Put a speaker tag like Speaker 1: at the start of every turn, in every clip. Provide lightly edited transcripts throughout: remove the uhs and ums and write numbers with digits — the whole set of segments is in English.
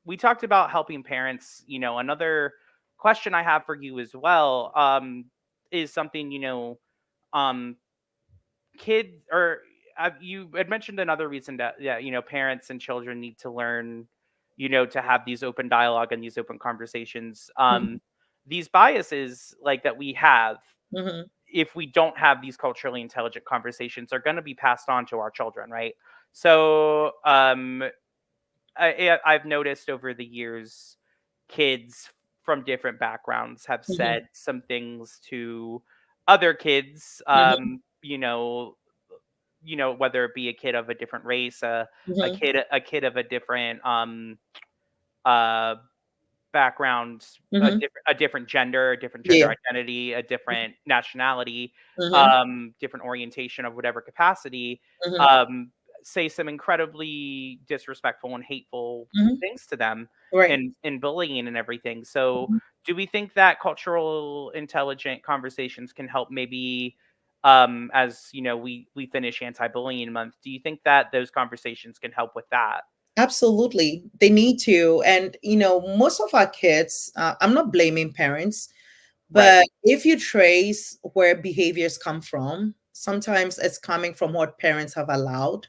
Speaker 1: we talked about helping parents. Another question I have for you as well, is something, um, kids or you had mentioned another reason that, yeah, parents and children need to learn, to have these open dialogue and these open conversations.
Speaker 2: Mhm,
Speaker 1: These biases like that we have,
Speaker 2: mhm,
Speaker 1: if we don't have these culturally intelligent conversations, are going to be passed on to our children, right? So I've noticed over the years, kids from different backgrounds have
Speaker 2: mhm,
Speaker 1: said some things to other kids,
Speaker 2: mhm,
Speaker 1: whether it be a kid of a different race,
Speaker 2: mhm.
Speaker 1: a kid of a different uh background,
Speaker 2: Mhm.
Speaker 1: a different gender, a different gender
Speaker 2: Yeah.
Speaker 1: identity, a different nationality,
Speaker 2: Mhm.
Speaker 1: different orientation of whatever capacity,
Speaker 2: Mhm.
Speaker 1: um, say some incredibly disrespectful and hateful
Speaker 2: Mhm.
Speaker 1: things to them,
Speaker 2: Right.
Speaker 1: and bullying and everything. So,
Speaker 2: Mhm.
Speaker 1: do we think that cultural intelligent conversations can help maybe, as we finish anti-bullying month, do you think that those conversations can help with that?
Speaker 2: Absolutely. They need to. And, most of our kids, I'm not blaming parents,
Speaker 1: Right.
Speaker 2: but if you trace where behaviors come from, sometimes it's coming from what parents have allowed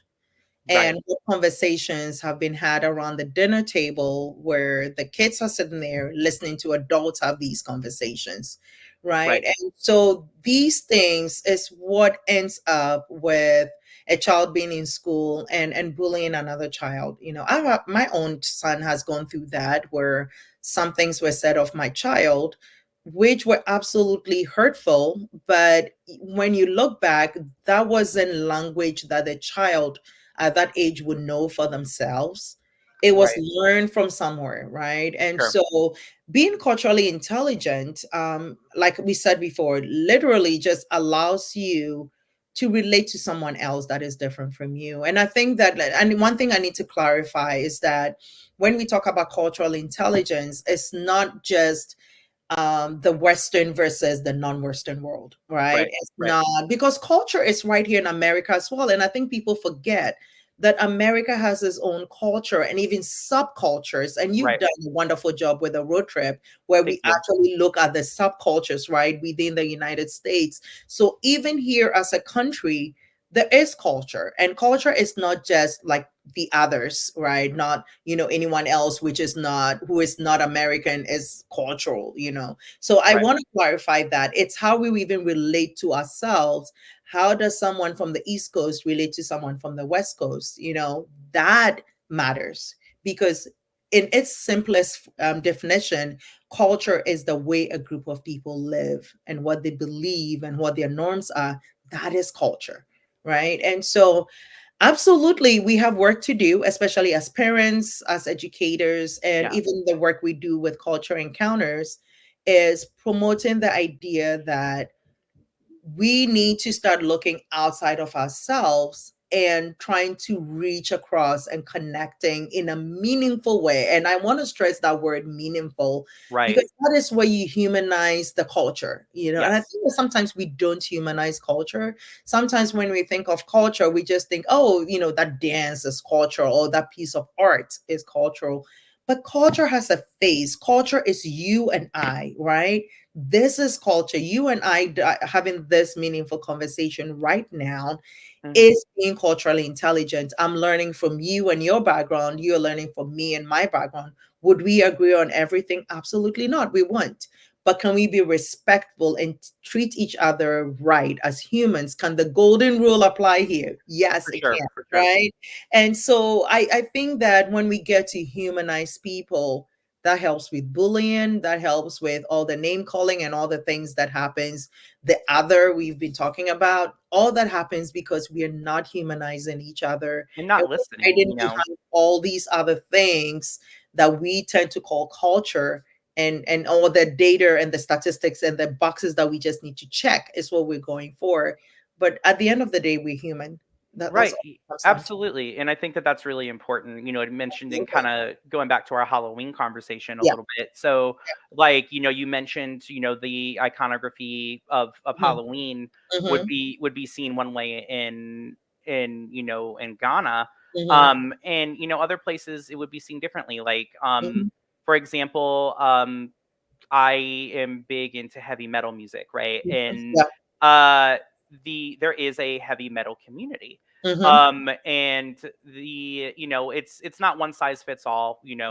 Speaker 1: Right.
Speaker 2: and what conversations have been had around the dinner table where the kids are sitting there listening to adults have these conversations, right?
Speaker 1: Right.
Speaker 2: And so these things is what ends up with a child being in school and bullying another child. My own son has gone through that where some things were said of my child which were absolutely hurtful, but when you look back, that wasn't language that the child at that age would know for themselves. It was
Speaker 1: Right.
Speaker 2: learned from somewhere, right? And
Speaker 1: Sure.
Speaker 2: so being culturally intelligent, like we said before, literally just allows you to relate to someone else that is different from you. And I think that, and one thing I need to clarify is that when we talk about cultural intelligence, it's not just the Western versus the non-Western world, right?
Speaker 1: Right.
Speaker 2: It's
Speaker 1: Right.
Speaker 2: not because culture is right here in America as well. And I think people forget that America has its own culture and even subcultures. And you've
Speaker 1: Right.
Speaker 2: done a wonderful job with a road trip where
Speaker 1: Thank
Speaker 2: we
Speaker 1: you.
Speaker 2: actually look at the subcultures, right, within the United States. So even here as a country, there is culture, and culture is not just like the others, right? Not, anyone else which is not who is not American is cultural. So I
Speaker 1: Right.
Speaker 2: want to clarify that it's how we even relate to ourselves. How does someone from the East Coast relate to someone from the West Coast? That matters because in its simplest definition, culture is the way a group of people live and what they believe and what their norms are. That is culture, right? And so absolutely, we have work to do, especially as parents, as educators, and
Speaker 1: Yeah.
Speaker 2: even the work we do with culture encounters is promoting the idea that we need to start looking outside of ourselves and trying to reach across and connecting in a meaningful way. And I want to stress that word meaningful
Speaker 1: Right.
Speaker 2: because that is where you humanize the culture. And I
Speaker 1: Yes.
Speaker 2: think that sometimes we don't humanize culture. Sometimes when we think of culture, we just think, oh, that dance is cultural or that piece of art is cultural. But culture has a face. Culture is you and I, right? This is culture. You and I having this meaningful conversation right now
Speaker 1: Hmm.
Speaker 2: is being culturally intelligent. I'm learning from you and your background. You're learning from me and my background. Would we agree on everything? Absolutely not. We won't. But can we be respectful and treat each other right as humans? Can the golden rule apply here? Yes,
Speaker 1: For
Speaker 2: it
Speaker 1: sure.
Speaker 2: can,
Speaker 1: For sure.
Speaker 2: right? And so I think that when we get to humanize people, that helps with bullying, that helps with all the name calling and all the things that happens. The other we've been talking about, all that happens because we are not humanizing each other
Speaker 1: And
Speaker 2: and
Speaker 1: not
Speaker 2: we're
Speaker 1: listening,
Speaker 2: hiding behind all these other things that we tend to call culture, and all the data and the statistics and the boxes that we just need to check is what we're going for. But at the end of the day, we're human. That's
Speaker 1: Right.
Speaker 2: all it comes down to.
Speaker 1: Absolutely. And I think that that's really important. It mentioned in kind
Speaker 2: Absolutely.
Speaker 1: of going back to our Halloween conversation a
Speaker 2: Yeah.
Speaker 1: little bit. So, like, you mentioned, the iconography of
Speaker 2: Yeah.
Speaker 1: Halloween would
Speaker 2: Hmm.
Speaker 1: be would be seen one way in Ghana.
Speaker 2: Mhm.
Speaker 1: And other places it would be seen differently. Like,
Speaker 2: Mhm.
Speaker 1: for example, I am big into heavy metal music, right?
Speaker 2: Mhm.
Speaker 1: And
Speaker 2: Yeah.
Speaker 1: uh there is a heavy metal community.
Speaker 2: Mhm.
Speaker 1: And it's not one size fits all,
Speaker 2: Yeah.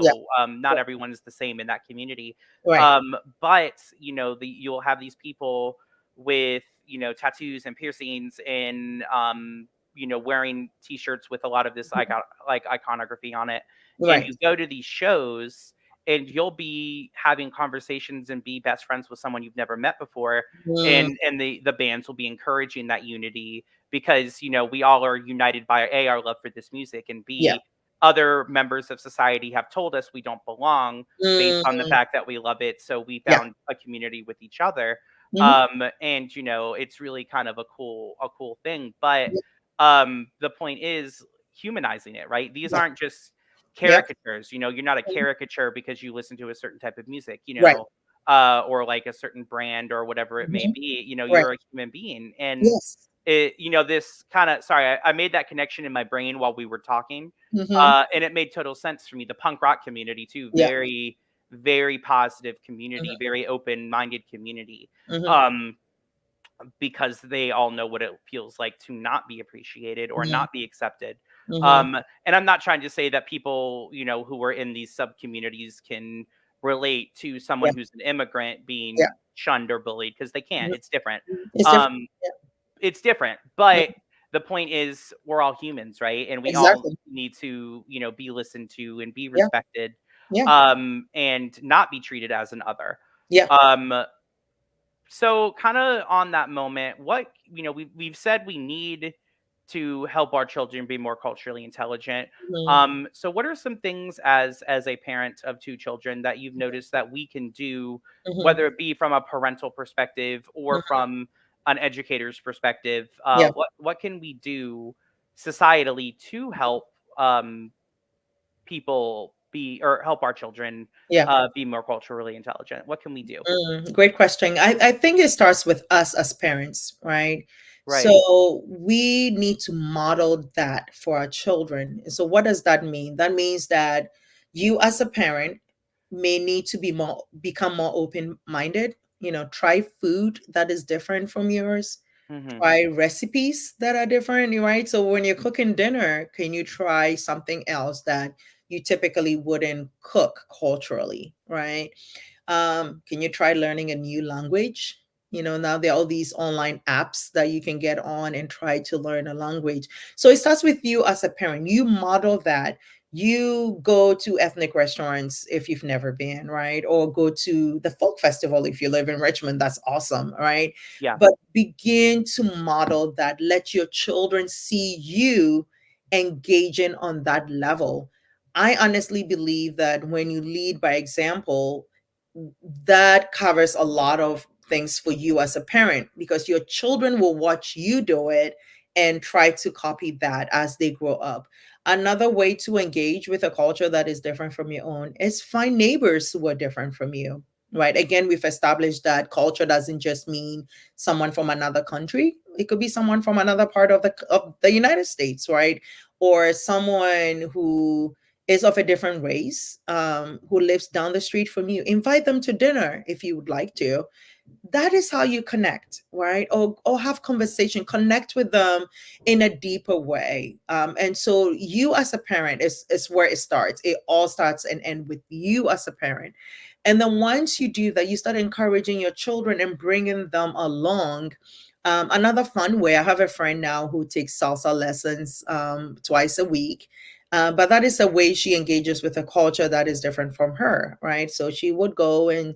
Speaker 1: not
Speaker 2: Yeah.
Speaker 1: everyone is the same in that community.
Speaker 2: Right.
Speaker 1: But you'll have these people with, tattoos and piercings and wearing t-shirts with a lot of this
Speaker 2: Mhm.
Speaker 1: like iconography on it. And
Speaker 2: Right.
Speaker 1: you go to these shows and you'll be having conversations and be best friends with someone you've never met before,
Speaker 2: Mm.
Speaker 1: and the bands will be encouraging that unity because we all are united by a our love for this music, and
Speaker 2: Yeah.
Speaker 1: b other members of society have told us we don't belong based on the
Speaker 2: Mm.
Speaker 1: fact that we love it, so we
Speaker 2: Yeah.
Speaker 1: found a community with each other.
Speaker 2: Mhm.
Speaker 1: And it's really kind of a cool thing. But
Speaker 2: Yeah.
Speaker 1: the point is humanizing it, right? These
Speaker 2: Yeah.
Speaker 1: aren't just
Speaker 2: Yep.
Speaker 1: caricatures. You're not a
Speaker 2: Mhm.
Speaker 1: caricature because you listen to a certain type of music,
Speaker 2: Right.
Speaker 1: or like a certain brand or whatever it may
Speaker 2: Mhm.
Speaker 1: be.
Speaker 2: Right.
Speaker 1: You're a human being. And
Speaker 2: Yes.
Speaker 1: this kind of, sorry, I made that connection in my brain while we were talking.
Speaker 2: Mhm.
Speaker 1: And it made total sense for me. The punk rock community too,
Speaker 2: Yeah.
Speaker 1: very, very positive
Speaker 2: Mhm.
Speaker 1: community, very open-minded community.
Speaker 2: Mhm.
Speaker 1: Um, because they all know what it feels like to not be appreciated or
Speaker 2: Mhm.
Speaker 1: not be accepted.
Speaker 2: Mhm.
Speaker 1: And I'm not trying to say that people, who are in these sub communities can relate to
Speaker 2: Yeah.
Speaker 1: someone who's an immigrant
Speaker 2: Yeah.
Speaker 1: being shunned or bullied, because they can't.
Speaker 2: Mhm.
Speaker 1: It's different.
Speaker 2: It's different.
Speaker 1: Um,
Speaker 2: Yeah.
Speaker 1: it's different, but
Speaker 2: Mhm.
Speaker 1: the point is we're all humans, right? And we all
Speaker 2: Exactly.
Speaker 1: need to, be listened to and be
Speaker 2: Yeah.
Speaker 1: respected,
Speaker 2: Yeah.
Speaker 1: and not be treated as an other.
Speaker 2: Yeah.
Speaker 1: Um, so kind of on that moment, what we've said we need to help our children be more culturally intelligent.
Speaker 2: Mhm.
Speaker 1: So what are some things as a parent of two children that you've noticed that we can do,
Speaker 2: Mhm.
Speaker 1: whether it be from a parental perspective or
Speaker 2: Mhm.
Speaker 1: from an educator's perspective?
Speaker 2: Yeah.
Speaker 1: What can we do societally to help people be, or help our children
Speaker 2: Yeah.
Speaker 1: be more culturally intelligent? What can we do?
Speaker 2: Great question. I think it starts with us as parents, right?
Speaker 1: Right.
Speaker 2: So we need to model that for our children. So what does that mean? That means that you as a parent may need to become more open-minded, try food that is different from yours,
Speaker 1: Hmm.
Speaker 2: try recipes that are different, right? So when you're cooking dinner, can you try something else that you typically wouldn't cook culturally, right? Can you try learning a new language? Now there are all these online apps that you can get on and try to learn a language. So it starts with you as a parent. You model that. You go to ethnic restaurants if you've never been, right? Or go to the folk festival if you live in Richmond. That's awesome, right?
Speaker 1: Yeah.
Speaker 2: But begin to model that. Let your children see you engaging on that level. I honestly believe that when you lead by example, that covers a lot of things for you as a parent because your children will watch you do it and try to copy that as they grow up. Another way to engage with a culture that is different from your own is find neighbors who are different from you. Right. Again, we've established that culture doesn't just mean someone from another country. It could be someone from another part of the United States, right? Or someone who is of a different race, who lives down the street from you. Invite them to dinner if you would like to. That is how you connect, right? Or have conversation, connect with them in a deeper way. And so you as a parent is where it starts. It all starts and end with you as a parent. And then once you do that, you start encouraging your children and bringing them along. Another fun way, I have a friend now who takes salsa lessons twice a week. But that is a way she engages with a culture that is different from her, right? So she would go and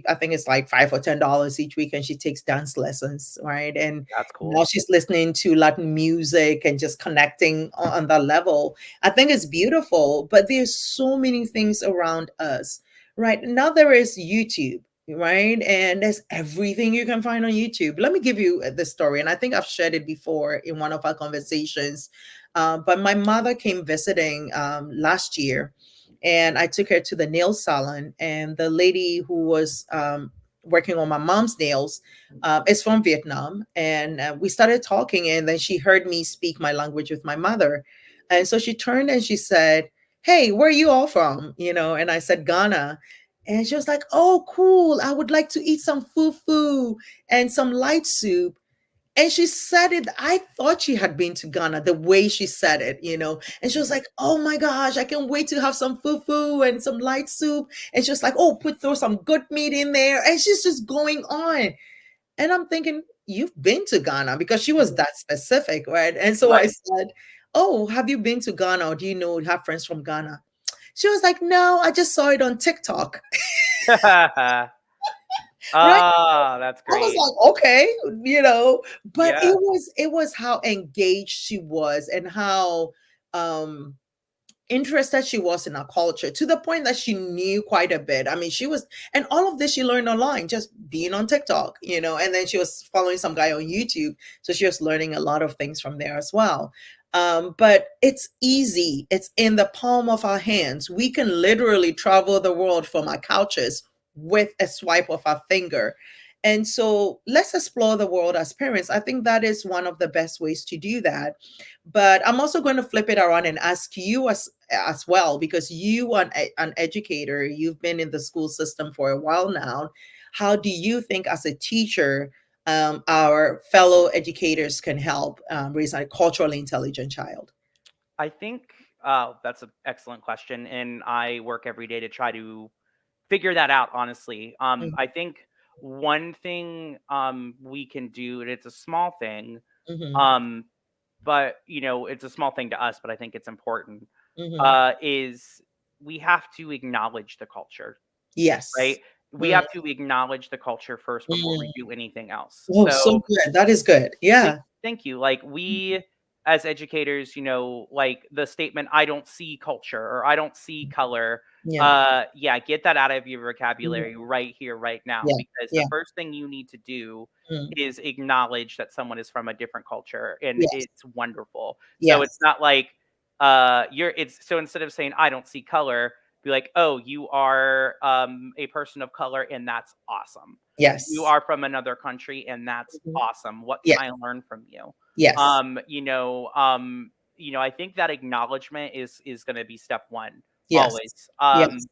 Speaker 2: I think it's like $5 or $10 each week, and she takes dance lessons, right? And
Speaker 1: That's
Speaker 2: now
Speaker 1: cool.
Speaker 2: she's listening to Latin music and just connecting on that level. I think it's beautiful, but there's so many things around us, right? Now there is YouTube, right? And there's everything you can find on YouTube. Let me give you the story, and I think I've shared it before in one of our conversations. But my mother came visiting last year, and I took her to the nail salon, and the lady who was working on my mom's nails is from Vietnam, and we started talking, and then she heard me speak my language with my mother. And so she turned and she said, "Hey, where are you all from?" And I said, "Ghana." And she was like, "Oh, cool. I would like to eat some fufu and some light soup." And she said it. I thought she had been to Ghana the way she said it. And she was like, "Oh my gosh, I can't wait to have some fufu and some light soup." And she was like, "Oh, throw some good meat in there." And she's just going on. And I'm thinking, "You've been to Ghana," because she was
Speaker 1: Mhm.
Speaker 2: that specific, right? And so I
Speaker 1: Right.
Speaker 2: said, "Oh, have you been to Ghana, or do you have friends from Ghana?" She was like, "No, I just saw it on TikTok." Right?
Speaker 1: Ah, that's
Speaker 2: I was
Speaker 1: great.
Speaker 2: like, "Okay," but it
Speaker 1: Yeah.
Speaker 2: was how engaged she was, and how um interested she was in our culture, to the point that she knew quite a bit. I mean, and all of this she learned online, just being on TikTok. And then she was following some guy on YouTube. So she was learning a lot of things from there as well. But it's easy, it's in the palm of our hands. We can literally travel the world from our couches with a swipe of our finger. And so let's explore the world as parents. I think that is one of the best ways to do that. But I'm also going to flip it around and ask you as well, because you are an educator. You've been in the school system for a while now. How do you think, as a teacher, our fellow educators can help raise a culturally intelligent child?
Speaker 1: I think that's an excellent question, and I work every day to try to figure that out. Honestly,
Speaker 2: Mhm,
Speaker 1: I think one thing we can do, and it's a small thing,
Speaker 2: mhm,
Speaker 1: um, but it's a small thing to us, but I think it's important.
Speaker 2: mhm.
Speaker 1: Is we have to acknowledge the culture,
Speaker 2: Yes.
Speaker 1: right? We
Speaker 2: Mm,
Speaker 1: have to acknowledge the culture first before we
Speaker 2: mm.
Speaker 1: do anything else.
Speaker 2: Oh, so
Speaker 1: So
Speaker 2: good. That is good.
Speaker 1: Thank
Speaker 2: Yeah.
Speaker 1: thank you. Like, we as educators, like the statement, "I don't see culture," or "I don't see color."
Speaker 2: Yeah.
Speaker 1: Yeah, get that out of your
Speaker 2: Mhm.
Speaker 1: vocabulary right here, right now,
Speaker 2: Yeah.
Speaker 1: because the
Speaker 2: Yeah.
Speaker 1: first thing you need to do
Speaker 2: Mm.
Speaker 1: is acknowledge that someone is from a different culture, and
Speaker 2: Yes.
Speaker 1: it's wonderful. So it's
Speaker 2: Yes.
Speaker 1: not like you're it's so instead of saying, "I don't see color," be like, "Oh, you are a person of color, and that's awesome. You
Speaker 2: Yes.
Speaker 1: are from another country, and that's
Speaker 2: Mhm.
Speaker 1: awesome. What can
Speaker 2: Yes.
Speaker 1: I learn from you?"
Speaker 2: Yes.
Speaker 1: I think that acknowledgement is going to be step one
Speaker 2: Yes.
Speaker 1: always.
Speaker 2: Yes.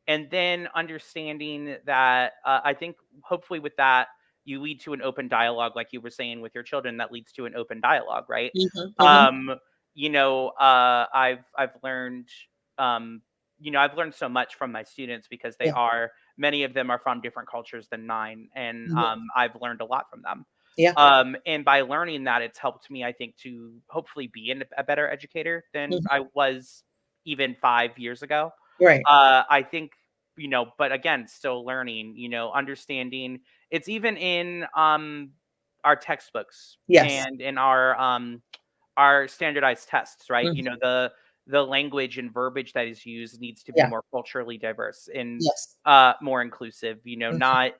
Speaker 1: And then understanding that, I think hopefully with that you lead to an open dialogue, like you were saying with your children, that leads to an open dialogue, right?
Speaker 2: Mhm. Mhm.
Speaker 1: Um, I've learned, um, I've learned so much from my students, because
Speaker 2: Yeah.
Speaker 1: many of them are from different cultures than mine, and
Speaker 2: Mhm.
Speaker 1: I've learned a lot from them.
Speaker 2: Yeah.
Speaker 1: And by learning that, it's helped me, I think, to hopefully be a better educator than
Speaker 2: Mhm.
Speaker 1: I was even 5 years ago.
Speaker 2: Right.
Speaker 1: I think, but again, still learning, understanding. It's even in our textbooks
Speaker 2: Yes.
Speaker 1: and in our standardized tests, right?
Speaker 2: Mhm.
Speaker 1: The language and verbiage that is used needs to be
Speaker 2: Yeah.
Speaker 1: more culturally diverse and
Speaker 2: Yes.
Speaker 1: more inclusive.
Speaker 2: Mhm.
Speaker 1: Not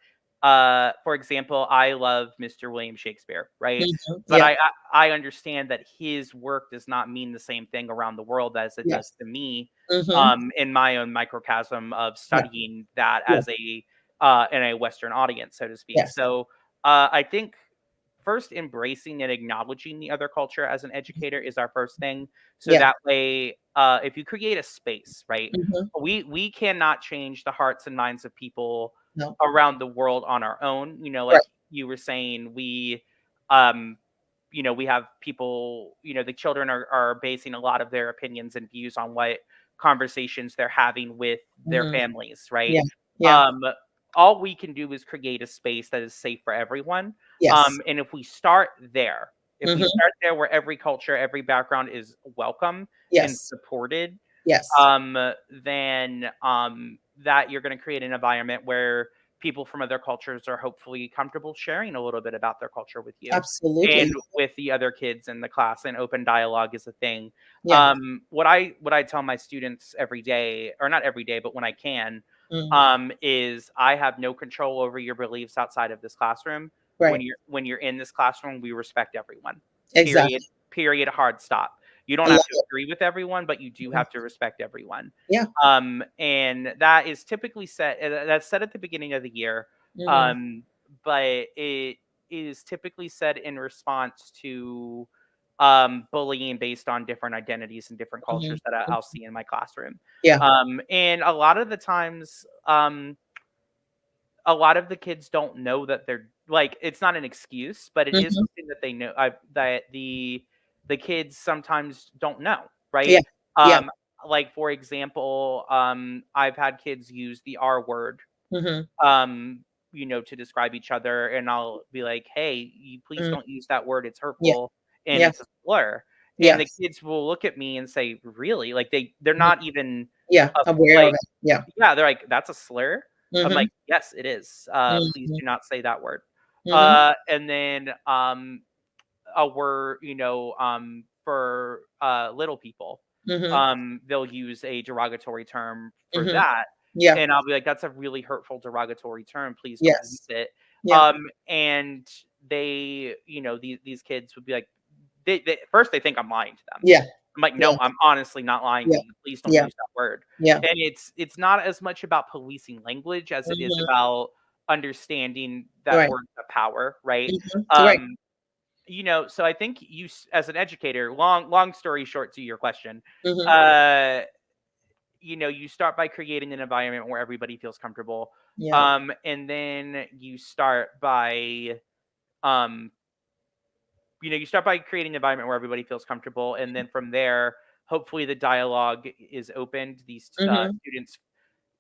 Speaker 1: for example, I love Mr. William Shakespeare, right?
Speaker 2: Mhm.
Speaker 1: But
Speaker 2: Yeah.
Speaker 1: I understand that his work does not mean the same thing around the world as it does
Speaker 2: Yes.
Speaker 1: to me,
Speaker 2: Mhm.
Speaker 1: in my own microcosm of
Speaker 2: Yeah.
Speaker 1: studying that
Speaker 2: Yeah.
Speaker 1: as a in a Western audience, so to speak.
Speaker 2: Yes.
Speaker 1: So I think first embracing and acknowledging the other culture as an educator is our first thing. So
Speaker 2: Yeah.
Speaker 1: that way, if you create a space, right,
Speaker 2: Mhm.
Speaker 1: we cannot change the hearts and minds of people
Speaker 2: No.
Speaker 1: around the world on our own.
Speaker 2: Right.
Speaker 1: Like you were saying, um we have people, the children are basing a lot of their opinions and views on what conversations they're having with their
Speaker 2: Mhm.
Speaker 1: families, right?
Speaker 2: Yeah. Yeah.
Speaker 1: um all we can do is create a space that is safe for everyone.
Speaker 2: Yes.
Speaker 1: And if we start there,
Speaker 2: Mhm.
Speaker 1: where every culture, every background is welcome and
Speaker 2: Yes.
Speaker 1: supported,
Speaker 2: Yes.
Speaker 1: then that you're going to create an environment where people from other cultures are hopefully comfortable sharing a little bit about their culture with you and
Speaker 2: Absolutely.
Speaker 1: with the other kids in the class. And open dialogue is a thing.
Speaker 2: Yeah.
Speaker 1: What I tell my students every day, or not every day, but when I can,
Speaker 2: Mm.
Speaker 1: is I have no control over your beliefs outside of this classroom.
Speaker 2: Right.
Speaker 1: When you're in this classroom, we respect everyone. Period.
Speaker 2: Exactly.
Speaker 1: Period. Hard stop. You don't
Speaker 2: I
Speaker 1: have
Speaker 2: love
Speaker 1: to
Speaker 2: it.
Speaker 1: agree with everyone, but you do
Speaker 2: Mhm.
Speaker 1: have to respect everyone.
Speaker 2: Yeah.
Speaker 1: And that is typically that's said at the beginning of the year.
Speaker 2: Mhm.
Speaker 1: But it is typically said in response to bullying based on different identities and different
Speaker 2: Mhm.
Speaker 1: cultures that I'll see in my classroom.
Speaker 2: Yeah.
Speaker 1: And a lot of the times, a lot of the kids don't know that they're like it's not an excuse, but it is
Speaker 2: Mhm.
Speaker 1: something that they know that the kids sometimes don't know,
Speaker 2: Yeah.
Speaker 1: right?
Speaker 2: Yeah.
Speaker 1: Um, like for example, I've had kids use the R word,
Speaker 2: Mhm.
Speaker 1: um, to describe each other, and I'll be like, "Hey, you please
Speaker 2: Mm.
Speaker 1: don't use that word. It's
Speaker 2: Yeah.
Speaker 1: hurtful and
Speaker 2: Yeah.
Speaker 1: it's a slur." And the
Speaker 2: Yes.
Speaker 1: kids will look at me and say, "Really?" Like they're
Speaker 2: Mhm.
Speaker 1: not even
Speaker 2: Yeah. Aware of
Speaker 1: like
Speaker 2: it. Yeah.
Speaker 1: yeah, they're like, "That's a slur?" I'm like,
Speaker 2: Mhm.
Speaker 1: "Yes, it is. Please
Speaker 2: Mhm.
Speaker 1: do not say that word."
Speaker 2: Mhm.
Speaker 1: And then a word, for little people,
Speaker 2: Mhm.
Speaker 1: they'll use a derogatory term for
Speaker 2: Mhm.
Speaker 1: that,
Speaker 2: Yeah.
Speaker 1: and I'll be like, "That's a really hurtful derogatory term. Please don't use
Speaker 2: Yes.
Speaker 1: it."
Speaker 2: Yeah.
Speaker 1: And they, these kids would be like, they first they think I'm lying to them.
Speaker 2: Yeah.
Speaker 1: I'm like, "No,
Speaker 2: Yeah.
Speaker 1: I'm honestly not lying to
Speaker 2: Yeah.
Speaker 1: you. Please don't
Speaker 2: Yeah.
Speaker 1: use that word."
Speaker 2: Yeah.
Speaker 1: And it's not as much about policing language as it is
Speaker 2: Mhm.
Speaker 1: about understanding that
Speaker 2: Right.
Speaker 1: words have power, right?
Speaker 2: Mhm. Right.
Speaker 1: Um, so I think as an educator, long story short to your question,
Speaker 2: Mhm.
Speaker 1: uh, you start by creating an environment where everybody feels comfortable.
Speaker 2: Yeah.
Speaker 1: And then um, you start by creating an environment where everybody feels comfortable, and then from there, hopefully the dialogue is opened. These
Speaker 2: Mhm.
Speaker 1: students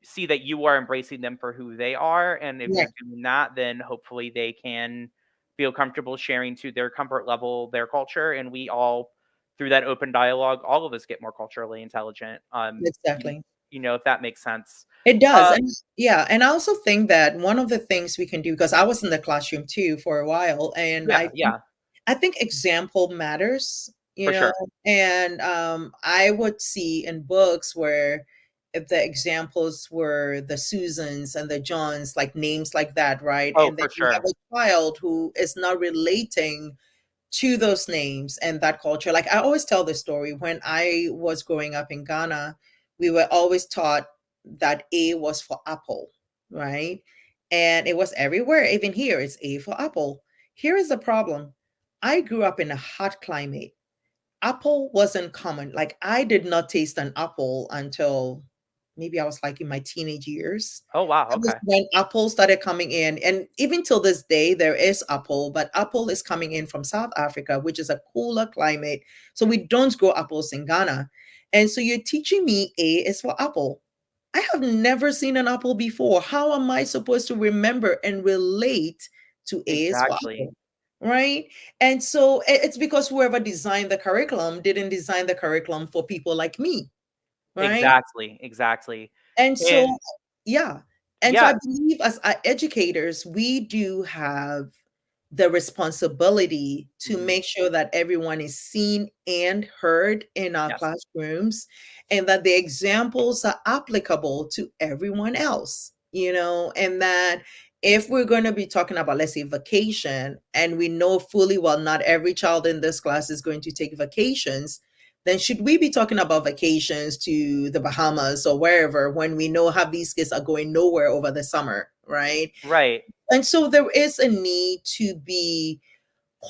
Speaker 1: see that you are embracing them for who they are, and if
Speaker 2: Yeah.
Speaker 1: you're doing that, then hopefully they can feel comfortable sharing to their comfort level their culture, and we all through that open dialogue, all of us get more culturally intelligent.
Speaker 2: Exactly.
Speaker 1: If that makes sense.
Speaker 2: It does. And
Speaker 1: Um,
Speaker 2: yeah, and I also think that one of the things we can do, because I was in the classroom too for a while, and
Speaker 1: yeah, yeah,
Speaker 2: I think example matters,
Speaker 1: for sure.
Speaker 2: and I would see in books where if the examples were the Susans and the Johns, like names like that, right?
Speaker 1: Oh,
Speaker 2: And then
Speaker 1: for
Speaker 2: you have
Speaker 1: sure.
Speaker 2: a child who is not relating to those names and that culture. Like I always tell the story when I was growing up in Ghana, we were always taught that A was for apple, right? And it was everywhere, even here, it's A for apple. Here is the problem. I grew up in a hot climate. Apple wasn't common. Like I did not taste an apple until maybe I was like in my teenage years.
Speaker 1: Oh, wow.
Speaker 2: That was
Speaker 1: Okay.
Speaker 2: when Apple started coming in. And even till this day, there is Apple, but Apple is coming in from South Africa, which is a cooler climate. So we don't grow apples in Ghana. And so you're teaching me A is for apple. I have never seen an apple before. How am I supposed to remember and relate to A is for
Speaker 1: Exactly.
Speaker 2: apple? Right. And so it's because whoever designed the curriculum didn't design the curriculum for people like me. Right.
Speaker 1: Exactly. Exactly.
Speaker 2: And so,
Speaker 1: And
Speaker 2: yeah. And so I
Speaker 1: yeah.
Speaker 2: believe as educators, we do have the responsibility to
Speaker 1: Mhm.
Speaker 2: make sure that everyone is seen and heard in our
Speaker 1: Yes.
Speaker 2: classrooms and that the examples are applicable to everyone else, and that if we're going to be talking about, let's say, vacation, and we know fully well not every child in this class is going to take vacations, then should we be talking about vacations to the Bahamas or wherever when we know how these kids are going nowhere over the summer, right?
Speaker 1: Right.
Speaker 2: And so there is a need to be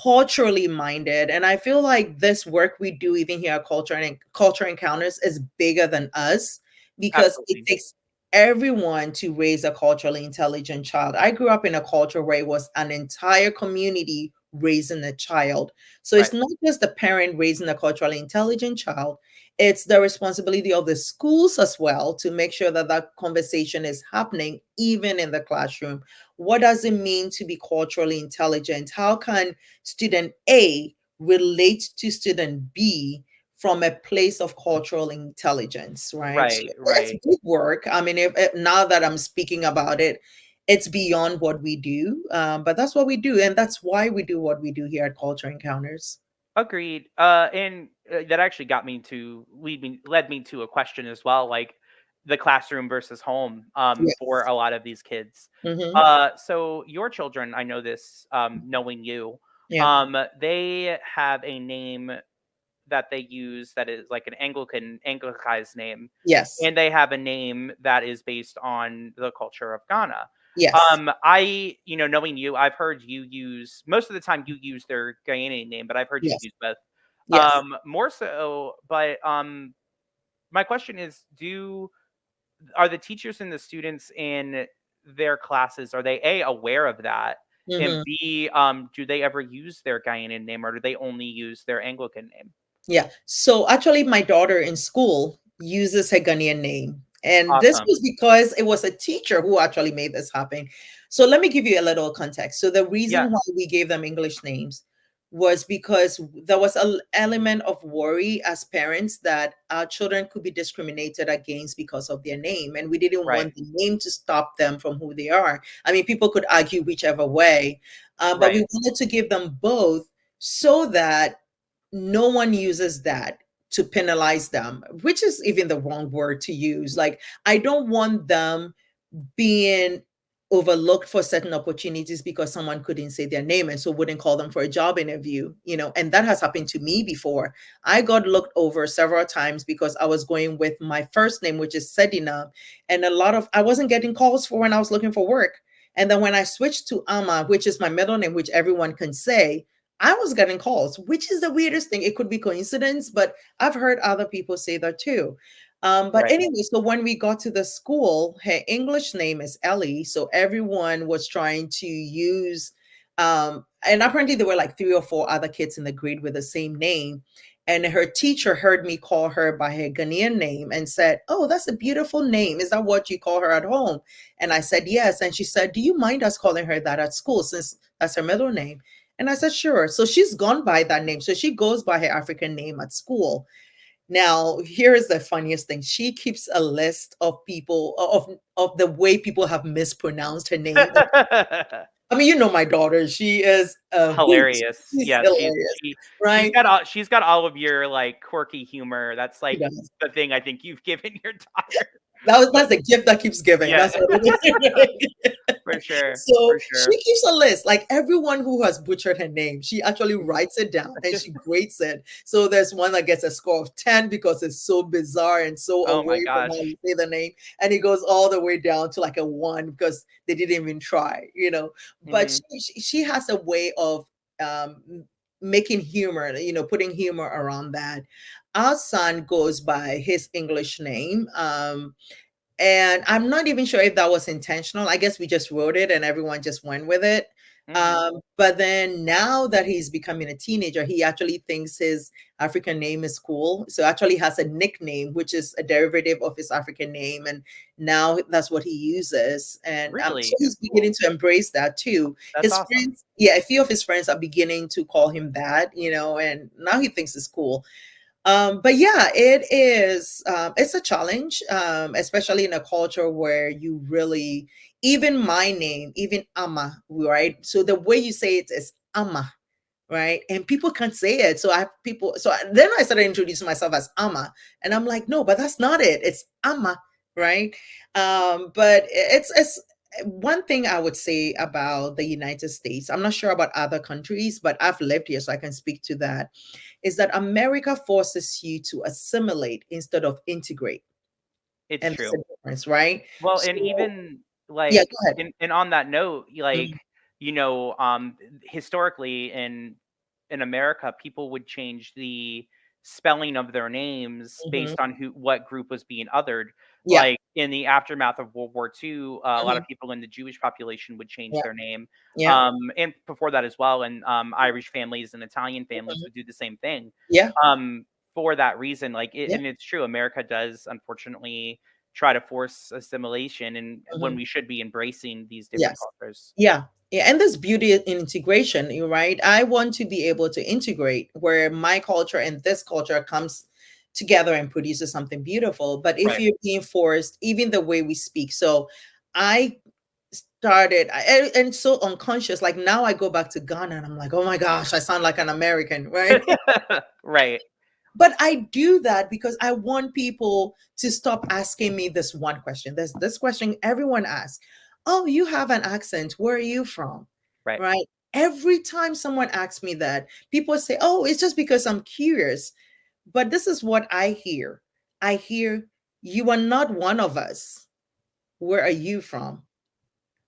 Speaker 2: culturally minded, and I feel like this work we do even here at culture encounters is bigger than us because it
Speaker 1: Absolutely.
Speaker 2: takes everyone to raise a culturally intelligent child. I grew up in a culture where it was an entire community raising a child, so it's
Speaker 1: Right.
Speaker 2: not just the parent raising a culturally intelligent child, it's the responsibility of the schools as well to make sure that that conversation is happening even in the classroom. What does it mean to be culturally intelligent? How can student A relate to student B from a place of cultural intelligence, right? So
Speaker 1: Right.
Speaker 2: it's
Speaker 1: Right.
Speaker 2: big work. I mean, if now that I'm speaking about it, it's beyond what we do, but that's what we do, and that's why we do what we do here at Culture Encounters.
Speaker 1: Agreed. And that actually got me to led me to a question as well, like the classroom versus home for
Speaker 2: Yes.
Speaker 1: a lot of these kids.
Speaker 2: Hmm.
Speaker 1: So your children, I know this, knowing you,
Speaker 2: Yeah.
Speaker 1: they have a name that they use that is like an Anglicized name,
Speaker 2: Yes.
Speaker 1: and they have a name that is based on the culture of Ghana.
Speaker 2: Yes.
Speaker 1: Knowing you, I've heard you use most of the time you use their Ghanaian name, but I've heard you
Speaker 2: Yes.
Speaker 1: use both.
Speaker 2: Yes.
Speaker 1: More so, but my question is, do are the teachers and the students in their classes, are they A, aware of that? And
Speaker 2: Hmm.
Speaker 1: B, do they ever use their Guyanian name, or do they only use their Anglican name?
Speaker 2: Yeah. So actually, my daughter in school uses her Ghanaian name. And this
Speaker 1: Awesome.
Speaker 2: was because it was a teacher who actually made this happen. So let me give you a little context. So the
Speaker 1: Yeah,
Speaker 2: reason why we gave them English names was because there was an element of worry as parents that our children could be discriminated against because of their name. And we didn't
Speaker 1: right,
Speaker 2: want the name to stop them from who they are. I mean, people could argue whichever way, but we
Speaker 1: right,
Speaker 2: wanted to give them both so that no one uses that to penalize them, which is even the wrong word to use. Like, I don't want them being overlooked for certain opportunities because someone couldn't say their name and so wouldn't call them for a job interview, and that has happened to me before. I got looked over several times because I was going with my first name, which is Sedina, and I wasn't getting calls for when I was looking for work. And then when I switched to Amma, which is my middle name, which everyone can say, I was getting calls, which is the weirdest thing. It could be coincidence, but I've heard other people say that too. But
Speaker 1: right.
Speaker 2: anyway, so when we got to the school, her English name is Ellie. So everyone was trying to use, and apparently there were like three or four other kids in the grade with the same name. And her teacher heard me call her by her Ghanaian name and said, "Oh, that's a beautiful name. Is that what you call her at home?" And I said, "Yes." And she said, "Do you mind us calling her that at school since that's her middle name?" And I said, "Sure." So she's gone by that name. So she goes by her African name at school. Now, here is the funniest thing. She keeps a list of people of the way people have mispronounced her name. I mean, my daughter. She is a hoot.
Speaker 1: Hilarious.
Speaker 2: She's
Speaker 1: Yeah,
Speaker 2: hilarious,
Speaker 1: she's
Speaker 2: right?
Speaker 1: got all of your, like, quirky humor. That's,
Speaker 2: She
Speaker 1: like,
Speaker 2: does.
Speaker 1: the thing I think you've given your daughter. But
Speaker 2: That's the gift that keeps giving.
Speaker 1: yeah,
Speaker 2: That's what it is.
Speaker 1: for sure,
Speaker 2: So
Speaker 1: for
Speaker 2: she
Speaker 1: sure.
Speaker 2: keeps a list, like everyone who has butchered her name, she actually writes it down and she grades it. So there's one that gets a score of 10 because it's so bizarre and so
Speaker 1: Oh my
Speaker 2: away from how
Speaker 1: gosh.
Speaker 2: you say the name. And it goes all the way down to like a 1 because they didn't even try. But
Speaker 1: Mhm.
Speaker 2: she has a way of making humor, putting humor around that. Our son goes by his English name. And I'm not even sure if that was intentional. I guess we just wrote it and everyone just went with it.
Speaker 1: Mhm.
Speaker 2: But then now that he's becoming a teenager, he actually thinks his African name is cool. So actually has a nickname, which is a derivative of his African name. And now that's what he uses. And so
Speaker 1: Really?
Speaker 2: he's
Speaker 1: Cool.
Speaker 2: beginning to embrace that too.
Speaker 1: That's
Speaker 2: His
Speaker 1: awesome.
Speaker 2: friends, yeah, a few of his friends are beginning to call him that, and now he thinks it's cool. But yeah, it's a challenge, especially in a culture where you really, even my name, even Amma, right? So the way you say it is Amma, right? And people can't say it. Then I started introducing myself as Amma, and I'm like, no, but that's not it. It's Amma, right? But it's one thing I would say about the United States. I'm not sure about other countries, but I've lived here, so I can speak to that, is that America forces you to assimilate instead of integrate.
Speaker 1: It's
Speaker 2: And there's
Speaker 1: true.
Speaker 2: a difference, right?
Speaker 1: Well, and
Speaker 2: So,
Speaker 1: even,
Speaker 2: yeah,
Speaker 1: like,
Speaker 2: go ahead.
Speaker 1: and on that note, like,
Speaker 2: Mhm,
Speaker 1: historically in America, people would change the spelling of their names
Speaker 2: mhm.
Speaker 1: based on what group was being othered.
Speaker 2: Yeah.
Speaker 1: Like, in the aftermath of World War II, a lot
Speaker 2: Mhm.
Speaker 1: of people in the Jewish population would change
Speaker 2: Yeah.
Speaker 1: their name,
Speaker 2: Yeah.
Speaker 1: and before that as well, and Irish families and Italian families
Speaker 2: Mhm.
Speaker 1: would do the same thing.
Speaker 2: Yeah.
Speaker 1: For that reason, like,
Speaker 2: Yeah.
Speaker 1: and it's true, America does unfortunately try to force assimilation, and when
Speaker 2: Mhm.
Speaker 1: we should be embracing these different
Speaker 2: Yes.
Speaker 1: cultures.
Speaker 2: Yeah. Yeah. And there's beauty in integration, right? I want to be able to integrate where my culture and this culture comes together and produces something beautiful. But if
Speaker 1: Right.
Speaker 2: you're being forced, even the way we speak. So I and so unconscious. Like now I go back to Ghana and I'm like, oh my gosh, I sound like an American, right?
Speaker 1: Right.
Speaker 2: But I do that because I want people to stop asking me this one question. There's this question everyone asks. Oh, you have an accent. Where are you from?
Speaker 1: Right.
Speaker 2: Right? Every time someone asks me that, people say, oh, it's just because I'm curious. But this is what I hear. I hear, you are not one of us. Where are you from?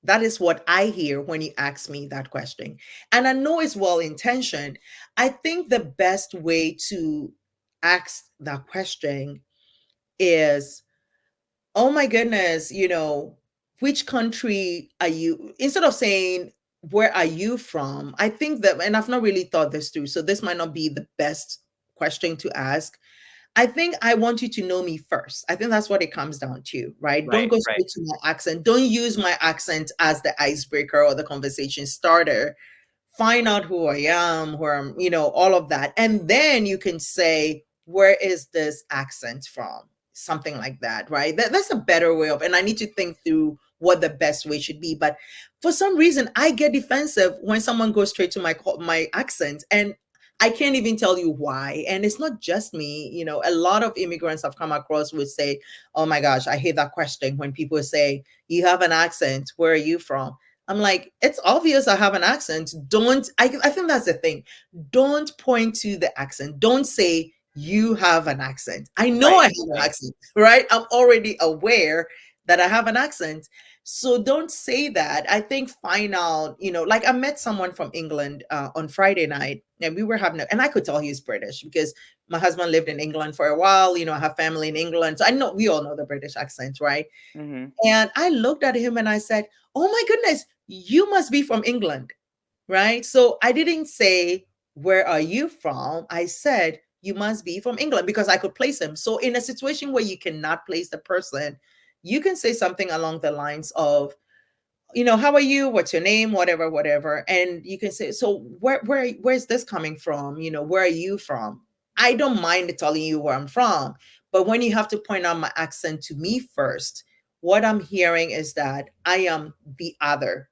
Speaker 2: That is what I hear when you ask me that question. And I know it's well intentioned. I think the best way to ask that question is, oh my goodness, which country are you? Instead of saying, where are you from? I think that, and I've not really thought this through, so this might not be the best question to ask. I think I want you to know me first. I think that's what it comes down to, right? Don't
Speaker 1: Right,
Speaker 2: go
Speaker 1: right.
Speaker 2: straight to my accent. Don't use my accent as the icebreaker or the conversation starter. Find out who I am, where I'm, all of that. And then you can say, where is this accent from? Something like that, right? That's a better way of, and I need to think through what the best way should be. But for some reason, I get defensive when someone goes straight to my accent, and I can't even tell you why. And it's not just me. A lot of immigrants I've come across would say, oh my gosh, I hate that question when people say, you have an accent, where are you from? I'm like, it's obvious I have an accent. I think that's the thing. Don't point to the accent. Don't say you have an accent. I know I
Speaker 1: Right,
Speaker 2: have an
Speaker 1: right.
Speaker 2: accent, right? I'm already aware that I have an accent. So don't say that. I think find out, like I met someone from England on Friday night, and we were and I could tell he's British because my husband lived in England for a while. I have family in England. So I know we all know the British accent, right?
Speaker 1: Mhm.
Speaker 2: And I looked at him and I said, oh my goodness, you must be from England, right? So I didn't say, where are you from? I said, you must be from England because I could place him. So in a situation where you cannot place the person, you can say something along the lines of, how are you? What's your name? Whatever, whatever. And you can say, so where's this coming from? Where are you from? I don't mind telling you where I'm from, but when you have to point out my accent to me first, what I'm hearing is that I am the other,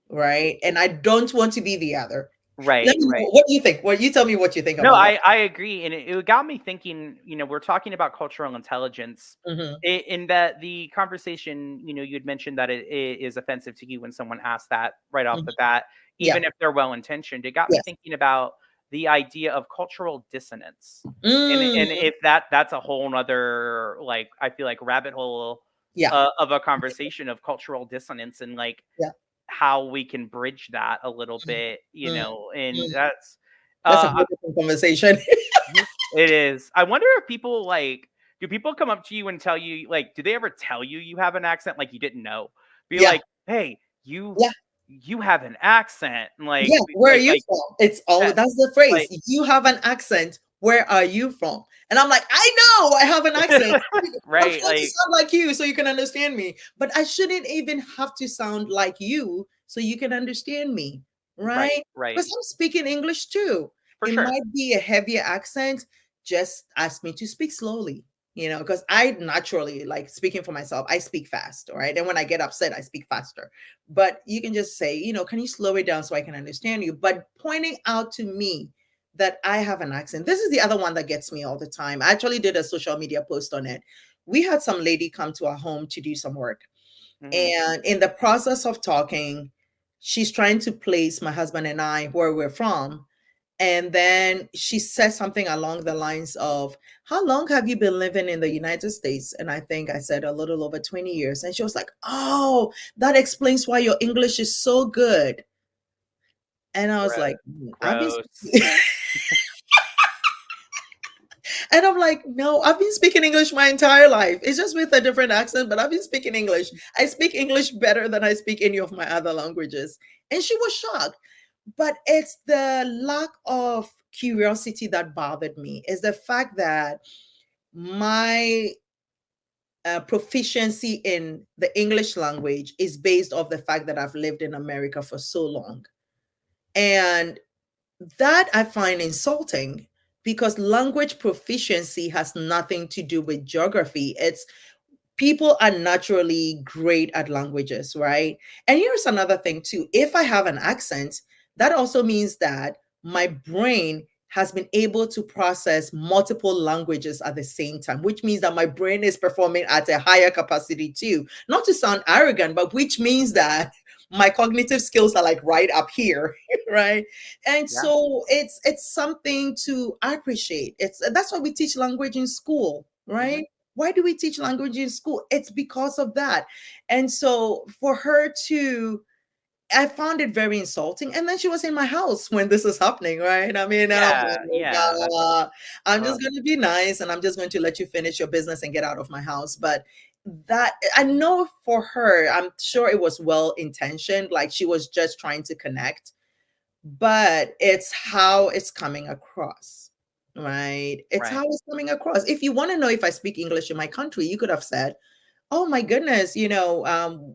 Speaker 2: right? And I don't want to be the other. Let
Speaker 1: Right,
Speaker 2: me know,
Speaker 1: right.
Speaker 2: what do you think? Well, you tell me what you think
Speaker 1: No,
Speaker 2: about that.
Speaker 1: I agree, and it got me thinking. We're talking about cultural intelligence,
Speaker 2: Hmm.
Speaker 1: in that the conversation. You had mentioned that it is offensive to you when someone asks that right off
Speaker 2: Hmm.
Speaker 1: the bat,
Speaker 2: Yeah.
Speaker 1: even if they're well intentioned. It got me
Speaker 2: Yes.
Speaker 1: thinking about the idea of cultural dissonance, and
Speaker 2: Mm,
Speaker 1: if that's a whole nother, like, I feel like, rabbit hole
Speaker 2: yeah.
Speaker 1: of a conversation of cultural dissonance, and like
Speaker 2: Yeah.
Speaker 1: how we can bridge that a little
Speaker 2: Mm,
Speaker 1: bit,
Speaker 2: mm,
Speaker 1: and
Speaker 2: mm.
Speaker 1: that's
Speaker 2: That's a
Speaker 1: uh
Speaker 2: whole different conversation.
Speaker 1: Mhm. It is. I wonder if people, like, do people come up to you and tell you, like, do they ever tell you you have an accent like you didn't know? Be
Speaker 2: Yeah.
Speaker 1: like, "Hey, you
Speaker 2: Yeah.
Speaker 1: you have an accent."
Speaker 2: Yeah,
Speaker 1: Like
Speaker 2: where are you from? It's all
Speaker 1: yeah,
Speaker 2: that's the phrase.
Speaker 1: like
Speaker 2: You have an accent. Where are you from? And I'm like, I know I have an accent. I'm
Speaker 1: right,
Speaker 2: trying to
Speaker 1: like
Speaker 2: sound like you so you can understand me. But I shouldn't even have to sound like you so you can understand me.
Speaker 1: right,
Speaker 2: Right?
Speaker 1: right.
Speaker 2: Because I'm speaking English too.
Speaker 1: For
Speaker 2: It
Speaker 1: sure.
Speaker 2: might be a heavier accent. Just ask me to speak slowly. Because I naturally, like speaking for myself, I speak fast. All right. And when I get upset, I speak faster, but you can just say, can you slow it down so I can understand you? But pointing out to me that I have an accent. This is the other one that gets me all the time. I actually did a social media post on it. We had some lady come to our home to do some work.
Speaker 1: Mhm.
Speaker 2: And in the process of talking, she's trying to place my husband and I where we're from. And then she said something along the lines of, how long have you been living in the United States? And I think I said a little over 20 years. And she was like, oh, that explains why your English is so good. And I was like, I've been
Speaker 1: Gross.
Speaker 2: and I'm like, no, I've been speaking English my entire life. It's just with a different accent, but I've been speaking English. I speak English better than I speak any of my other languages. And she was shocked. But it's the lack of curiosity that bothered me. Is the fact that my proficiency in the English language is based off the fact that I've lived in America for so long. And that I find insulting because language proficiency has nothing to do with geography. It's people are naturally great at languages, right? And here's another thing too. If I have an accent, that also means that my brain has been able to process multiple languages at the same time, which means that my brain is performing at a higher capacity too. Not to sound arrogant, but which means that my cognitive skills are like right up here, right? And
Speaker 1: Yeah.
Speaker 2: so it's something to appreciate. It's That's why we teach language in school,
Speaker 1: Mhm.
Speaker 2: right? Why do we teach language in school? It's because of that. And so for her to, I found it very insulting. And then she was in my house when this is happening, right? I mean, and I'm
Speaker 1: Yeah,
Speaker 2: like,
Speaker 1: yeah, that's
Speaker 2: I'm
Speaker 1: ugh,
Speaker 2: just going to be nice and I'm just going to let you finish your business and get out of my house. But that, I know for her, I'm sure it was well intentioned. Like she was just trying to connect, but it's how it's coming across, right? It's
Speaker 1: right.
Speaker 2: how it's coming across. If you want to know if I speak English in my country, you could have said, oh my goodness,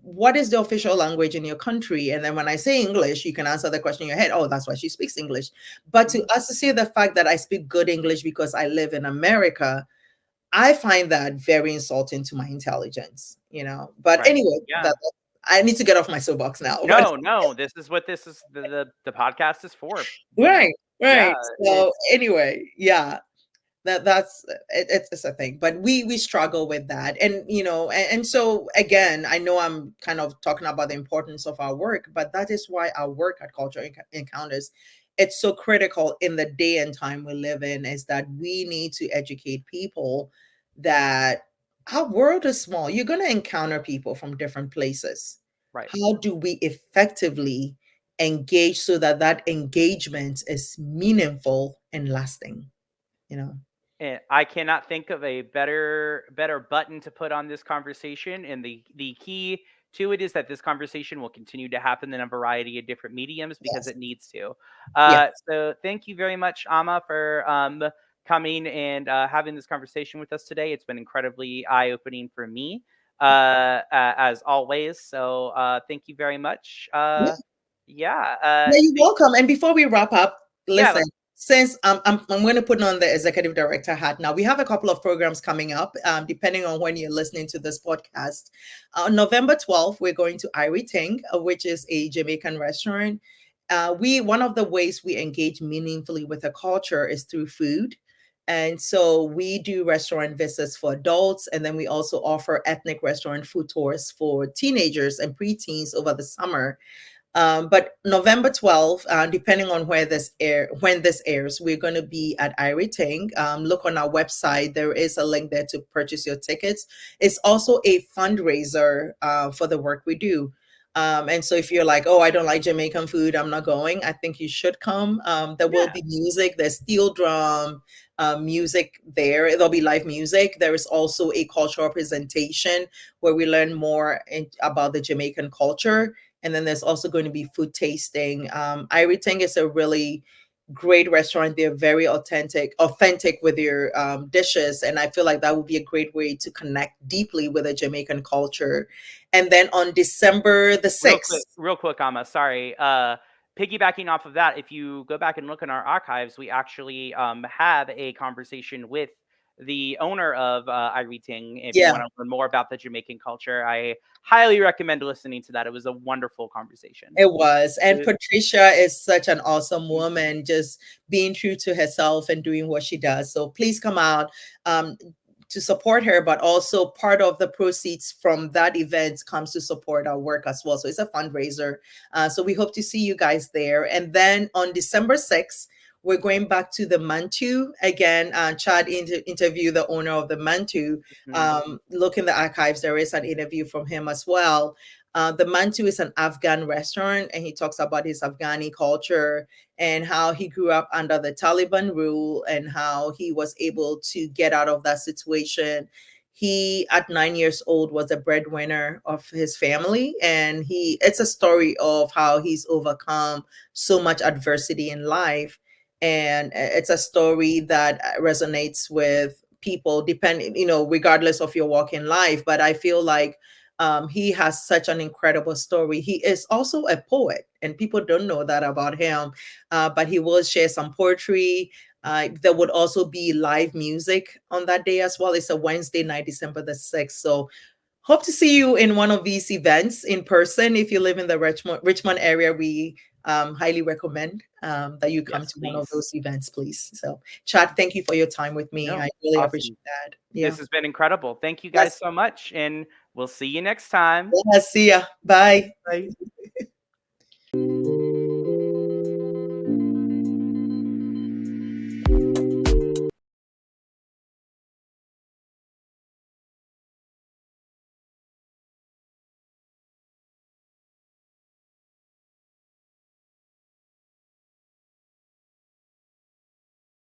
Speaker 2: what is the official language in your country? And then when I say English, you can answer the question in your head, oh, that's why she speaks English. But to
Speaker 1: Mhm.
Speaker 2: associate the fact that I speak good English because I live in America, I find that very insulting to my intelligence, But
Speaker 1: Right.
Speaker 2: anyway,
Speaker 1: Yeah.
Speaker 2: that I need to get off my soapbox now. But
Speaker 1: No, no, this is what this is the podcast is for,
Speaker 2: right,
Speaker 1: Yeah,
Speaker 2: right. So
Speaker 1: it's
Speaker 2: anyway, yeah, that's it's a thing, but we struggle with that. And and so again, I know I'm kind of talking about the importance of our work, but that is why our work at Culture Encounters, it's so critical in the day and time we live in, is that we need to educate people that our world is small. You're going to encounter people from different places.
Speaker 1: right.
Speaker 2: How do we effectively engage so that that engagement is meaningful and lasting, you know
Speaker 1: And I cannot think of a better button to put on this conversation. And the key to it is that this conversation will continue to happen in a variety of different mediums because
Speaker 2: Yes.
Speaker 1: it needs to.
Speaker 2: Yeah.
Speaker 1: So thank you very much, Amma, for coming and having this conversation with us today. It's been incredibly eye opening for me, as always. So thank you very much.
Speaker 2: Yeah.
Speaker 1: Yeah.
Speaker 2: Yeah, you're welcome. And before we wrap up,
Speaker 1: Yeah.
Speaker 2: listen, since I'm going to put on the executive director hat now, we have a couple of programs coming up, depending on when you're listening to this podcast. On November 12th, we're going to Irie Ting, which is a Jamaican restaurant. One of the ways we engage meaningfully with a culture is through food. And so we do restaurant visits for adults, and then we also offer ethnic restaurant food tours for teenagers and preteens over the summer. But November 12th, depending on when this airs, we're going to be at Irie Ting. Look on our website. There is a link there to purchase your tickets. It's also a fundraiser for the work we do. And so if you're like, oh, I don't like Jamaican food, I'm not going, I think you should come. There will
Speaker 1: Yeah.
Speaker 2: be music. There's steel drum music there. There'll be live music. There is also a cultural presentation where we learn more about the Jamaican culture, and then there's also going to be food tasting. Irie Ting is a really great restaurant. They're very authentic with your dishes. And I feel like that would be a great way to connect deeply with the Jamaican culture. And then on December the
Speaker 1: Real quick,
Speaker 2: 6th,
Speaker 1: real quick, Amma. Sorry. Piggybacking off of that, if you go back and look in our archives, we actually have a conversation with the owner of Iriting. If you
Speaker 2: yeah,
Speaker 1: want to learn more about the Jamaican culture, I highly recommend listening to that. It was a wonderful conversation.
Speaker 2: it was. And
Speaker 1: It-
Speaker 2: Patricia is such an awesome woman, just being true to herself and doing what she does. So please come out. To support her, but also part of the proceeds from that event comes to support our work as well. So it's a fundraiser. So we hope to see you guys there. And then on December 6th, we're going back to the Mantu again. Chad interviewed the owner of the Mantu.
Speaker 1: Mhm.
Speaker 2: Look in the archives, there is an interview from him as well. The Mantu is an Afghan restaurant, and he talks about his Afghani culture and how he grew up under the Taliban rule and how he was able to get out of that situation. He, at 9 years old, was a breadwinner of his family, and it's a story of how he's overcome so much adversity in life. And it's a story that resonates with people, depending, regardless of your walk in life. But I feel like he has such an incredible story. He is also a poet, and people don't know that about him. But he will share some poetry. There would also be live music on that day as well. It's a Wednesday night, December the 6th. So hope to see you in one of these events in person. If you live in the Richmond area, we highly recommend that you come
Speaker 1: Yes,
Speaker 2: to one of
Speaker 1: please.
Speaker 2: those events, please. So, Chad, thank you for your time with me.
Speaker 1: No,
Speaker 2: I really appreciate
Speaker 1: awesome.
Speaker 2: that. Yeah.
Speaker 1: This has been incredible. Thank you guys
Speaker 2: Yes.
Speaker 1: so much, and we'll see you next time.
Speaker 2: Yeah. See ya. Bye.
Speaker 1: Bye.